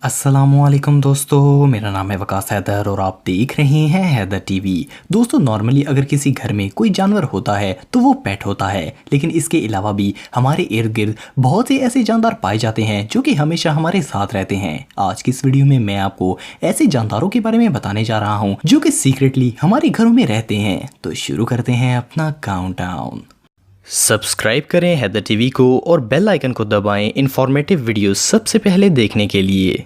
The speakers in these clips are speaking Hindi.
अस्सलामुअलैकुम दोस्तों, मेरा नाम है वकास हैदर और आप देख रहे हैं हैदर टीवी। दोस्तों, नॉर्मली अगर किसी घर में कोई जानवर होता है तो वो पेट होता है, लेकिन इसके अलावा भी हमारे इर्द गिर्द बहुत से ऐसे जानदार पाए जाते हैं जो कि हमेशा हमारे साथ रहते हैं। आज की इस वीडियो में मैं आपको ऐसे जानदारों के बारे में बताने जा रहा हूँ जो कि सीक्रेटली हमारे घरों में रहते हैं। तो शुरू करते हैं अपना काउंटडाउन। सब्सक्राइब करें हैदर टीवी को और बेल आइकन को दबाएं इंफॉर्मेटिव वीडियो सबसे पहले देखने के लिए।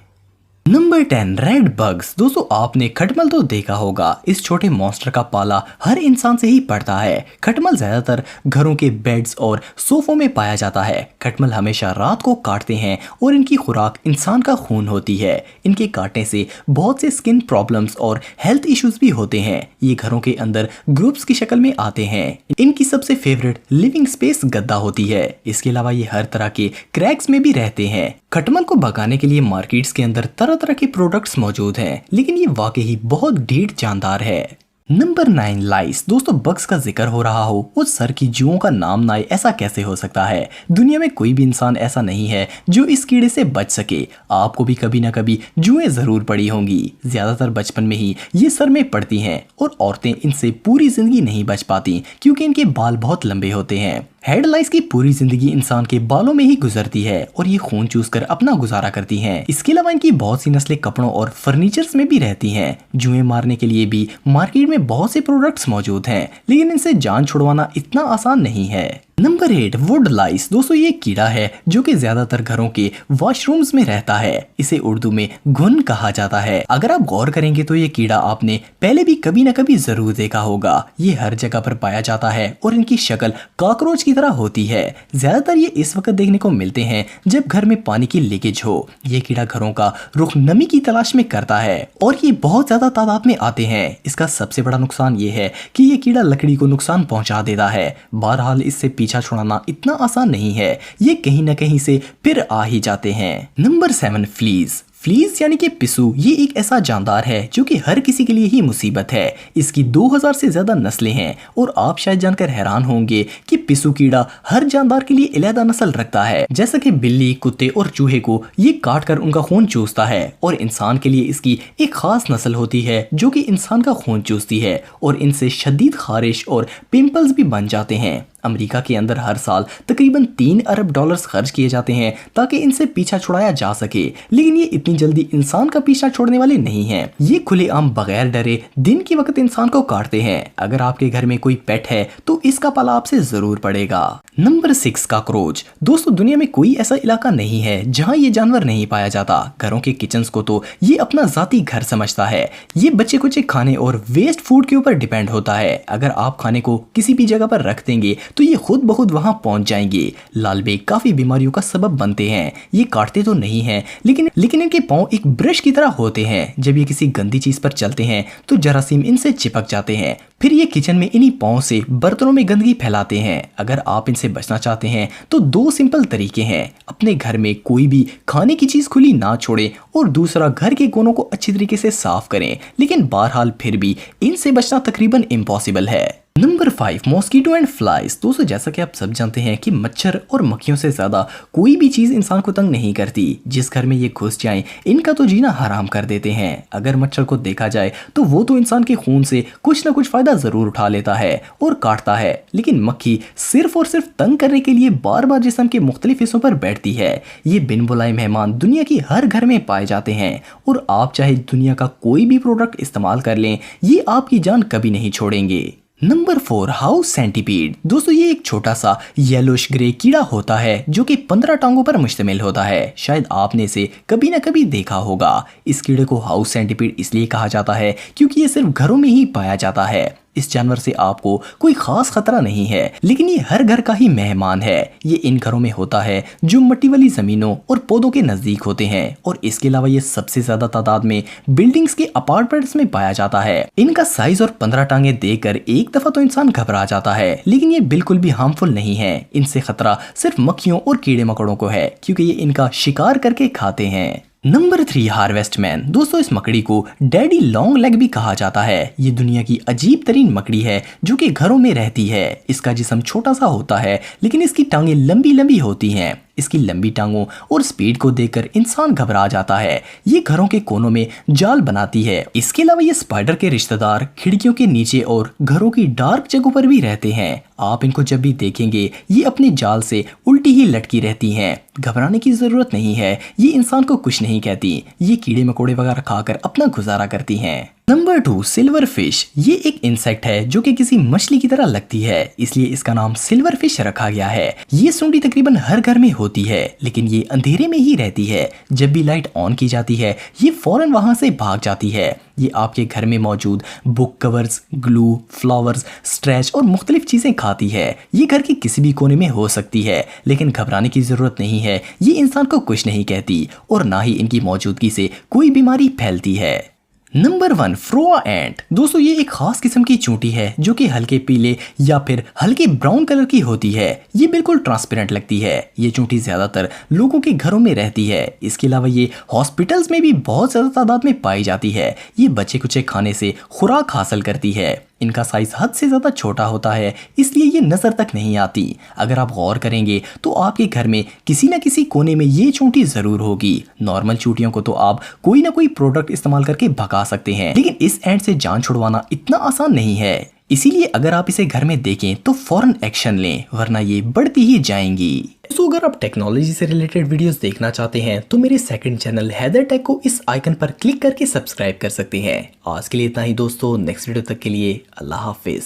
Number 10, red bugs. दोस्तों, आपने खटमल तो देखा होगा। इस छोटे मॉन्स्टर का पाला हर इंसान से ही पड़ता है। खटमल ज्यादातर घरों के बेड्स और सोफों में पाया जाता है। खटमल हमेशा रात को काटते हैं और इनकी खुराक इंसान का खून होती है। इनके काटने से बहुत से स्किन प्रॉब्लम्स और हेल्थ इश्यूज भी होते हैं। ये घरों के अंदर ग्रुप्स की शक्ल में आते हैं। इनकी सबसे फेवरेट लिविंग स्पेस गद्दा होती है। इसके अलावा ये हर तरह के क्रैक्स में भी रहते हैं। खटमल को भगाने के लिए मार्केट्स के अंदर तरह तरह के प्रोडक्ट्स मौजूद हैं, लेकिन ये वाकई बहुत ढीठ जानदार है। नंबर 9, लाइस। दोस्तों, बग्स का जिक्र हो रहा हो उस सर की जुओं का नाम ना आए, ऐसा कैसे हो सकता है। दुनिया में कोई भी इंसान ऐसा नहीं है जो इस कीड़े से बच सके। आपको भी कभी ना कभी जुएं जरूर पड़ी होंगी। ज्यादातर बचपन में ही ये सर में पड़ती हैं और औरतें इनसे पूरी जिंदगी नहीं बच पाती क्योंकि इनके बाल बहुत लंबे होते हैं। हेड लाइस की पूरी जिंदगी इंसान के बालों में ही गुजरती है और ये खून चूसकर अपना गुजारा करती हैं। इसके अलावा इनकी बहुत सी नस्लें कपड़ों और फर्नीचर्स में भी रहती हैं। जुएं मारने के लिए भी मार्केट में बहुत से प्रोडक्ट्स मौजूद हैं, लेकिन इनसे जान छुड़वाना इतना आसान नहीं है। नंबर 8, वुड लाइस। दोस्तों, ये कीड़ा है जो कि ज्यादातर घरों के वॉशरूम्स में रहता है। इसे उर्दू में घुन कहा जाता है। अगर आप गौर करेंगे तो ये कीड़ा आपने पहले भी कभी ना कभी जरूर देखा होगा। ये हर जगह पर पाया जाता है और इनकी शक्ल कॉकरोच की तरह होती है। ज्यादातर ये इस वक्त देखने को मिलते हैं जब घर में पानी की लीकेज हो। ये कीड़ा घरों का रुख नमी की तलाश में करता है और ये बहुत ज्यादा तादाद में आते हैं। इसका सबसे बड़ा नुकसान ये है कि ये कीड़ा लकड़ी को नुकसान पहुंचा देता है। बहरहाल इससे पीछा छुड़ाना इतना आसान नहीं है। ये कहीं ना कहीं से फिर आ ही जाते हैं। Number 7, fleas. फ्लीज यानी कि पिस्सू, ये एक ऐसा जानदार है जो कि हर किसी के लिए ही मुसीबत है। इसकी 2000 से ज्यादा नस्लें हैं और आप शायद जानकर हैरान होंगे कि पिस्सू कीड़ा हर जानदार के लिए अलग नस्ल रखता है। जैसा कि बिल्ली, कुत्ते और चूहे को ये काट कर उनका खून चूसता है, और इंसान के लिए इसकी एक खास नस्ल होती है जो कि इंसान का खून चूसती है और इनसे शदीद खारिश और पिंपल्स भी बन जाते हैं। अमेरिका के अंदर हर साल तकरीबन $3 अरब खर्च किए जाते हैं ताकि इनसे पीछा छुड़ाया जा सके, लेकिन ये इतनी जल्दी इंसान का पीछा छोड़ने वाले नहीं हैं। ये खुलेआम बगैर डरे दिन के वक्त इंसान को काटते हैं। अगर आपके घर में कोई पेट है तो इसका पाला आपसे जरूर पड़ेगा। Number 6, cockroach. दोस्तों, दुनिया में कोई ऐसा इलाका नहीं है जहाँ ये जानवर नहीं पाया जाता। घरों के किचन्स को तो ये अपना जाती घर समझता है। ये बच्चे कुछ खाने और वेस्ट फूड के ऊपर डिपेंड होता है। अगर आप खाने को किसी भी जगह पर रख देंगे तो ये खुद ब खुद वहां पहुंच जाएंगे। लाल बेग काफी बीमारियों का सबब बनते हैं। ये काटते तो नहीं हैं, लेकिन इनके पांव एक ब्रश की तरह होते हैं। जब ये किसी गंदी चीज पर चलते हैं तो जरासीम इनसे चिपक जाते हैं। फिर ये किचन में इन्हीं पांव से बर्तनों में गंदगी फैलाते हैं। अगर आप इनसे बचना चाहते हैं तो 2 सिंपल तरीके हैं। अपने घर में कोई भी खाने की चीज खुली ना छोड़ें और दूसरा, घर के कोनों को अच्छी तरीके से साफ करें। लेकिन बहरहाल फिर भी इनसे बचना तकरीबन इम्पॉसिबल है। Number 5, mosquito and flies. दोस्तों, जैसा कि आप सब जानते हैं कि मच्छर और मक्खियों से ज्यादा कोई भी चीज इंसान को तंग नहीं करती। जिस घर में ये घुस जाएं, इनका तो जीना हराम कर देते हैं। अगर मच्छर को देखा जाए तो वो तो इंसान के खून से कुछ ना कुछ फायदा जरूर उठा लेता है और काटता है, लेकिन मक्खी सिर्फ और सिर्फ तंग करने के लिए बार बार जिस्म के मुख्तलिफ हिस्सों पर बैठती है। ये बिन बुलाए मेहमान दुनिया की हर घर में पाए जाते हैं और आप चाहे दुनिया का कोई भी प्रोडक्ट इस्तेमाल कर लें, ये आपकी जान कभी नहीं छोड़ेंगे। Number 4, house centipede. दोस्तों, ये एक छोटा सा येलोश ग्रे कीड़ा होता है जो कि 15 टांगों पर मुश्तमिल होता है। शायद आपने इसे कभी ना कभी देखा होगा। इस कीड़े को हाउस सेंटीपीड इसलिए कहा जाता है क्योंकि ये सिर्फ घरों में ही पाया जाता है। इस जानवर से आपको कोई खास खतरा नहीं है, लेकिन ये हर घर का ही मेहमान है। ये इन घरों में होता है जो मिट्टी वाली जमीनों और पौधों के नजदीक होते हैं, और इसके अलावा ये सबसे ज्यादा तादाद में बिल्डिंग्स के अपार्टमेंट्स में पाया जाता है। इनका साइज और 15 टांगे देखकर एक दफा तो इंसान घबरा जाता है, लेकिन ये बिल्कुल भी हार्मफुल नहीं है। इनसे खतरा सिर्फ मक्खियों और कीड़े मकोड़ों को है क्योंकि ये इनका शिकार करके खाते हैं। नंबर 3, हार्वेस्टमैन। दोस्तों, इस मकड़ी को डैडी लॉन्ग लेग भी कहा जाता है। ये दुनिया की अजीब तरीन मकड़ी है जो कि घरों में रहती है। इसका जिस्म छोटा सा होता है लेकिन इसकी टांगे लंबी लंबी होती हैं। इसकी लंबी टांगों और स्पीड को देखकर इंसान घबरा जाता है। ये घरों के कोनों में जाल बनाती है। इसके अलावा ये स्पाइडर के रिश्तेदार खिड़कियों के नीचे और घरों की डार्क जगहों पर भी रहते हैं। आप इनको जब भी देखेंगे ये अपने जाल से उल्टी ही लटकी रहती हैं। घबराने की जरूरत नहीं है, ये इंसान को कुछ नहीं कहती। ये कीड़े मकोड़े वगैरह खाकर अपना गुजारा करती हैं। Number 2, silver fish. ये एक इंसेक्ट है जो कि किसी मछली की तरह लगती है, इसलिए इसका नाम सिल्वर फिश रखा गया है। ये सूंडी तकरीबन हर घर में होती है, लेकिन ये अंधेरे में ही रहती है। जब भी लाइट ऑन की जाती है ये फौरन वहां से भाग जाती है। ये आपके घर में मौजूद book covers, glue, flowers, stretch और मुख्तलिफ चीजें खाती है। ये घर के किसी भी कोने में हो सकती है, लेकिन घबराने की जरूरत नहीं है। ये इंसान को कुछ नहीं कहती और ना ही इनकी मौजूदगी से कोई बीमारी फैलती है। नंबर 1, फ्रोआ एंट। दोस्तों ये एक खास किस्म की चींटी है जो कि हल्के पीले या फिर हल्के ब्राउन कलर की होती है। ये बिल्कुल ट्रांसपेरेंट लगती है। ये चींटी ज्यादातर लोगों के घरों में रहती है। इसके अलावा ये हॉस्पिटल्स में भी बहुत ज्यादा तादाद में पाई जाती है। ये बच्चे कुचे खाने से खुराक हासिल करती है। इनका साइज हद से ज्यादा छोटा होता है, इसलिए ये नजर तक नहीं आती। अगर आप गौर करेंगे तो आपके घर में किसी न किसी कोने में ये चींटी जरूर होगी। नॉर्मल चींटियों को तो आप कोई ना कोई प्रोडक्ट इस्तेमाल करके भगा सकते हैं, लेकिन इस एंट से जान छुड़वाना इतना आसान नहीं है। इसीलिए अगर आप इसे घर में देखें तो फौरन एक्शन लें, वरना ये बढ़ती ही जाएंगी। तो अगर आप टेक्नोलॉजी से रिलेटेड वीडियोस देखना चाहते हैं तो मेरे सेकंड चैनल हैदर टेक को इस आइकन पर क्लिक करके सब्सक्राइब कर सकते हैं। आज के लिए इतना ही दोस्तों, नेक्स्ट वीडियो तक के लिए अल्लाह हाफिज।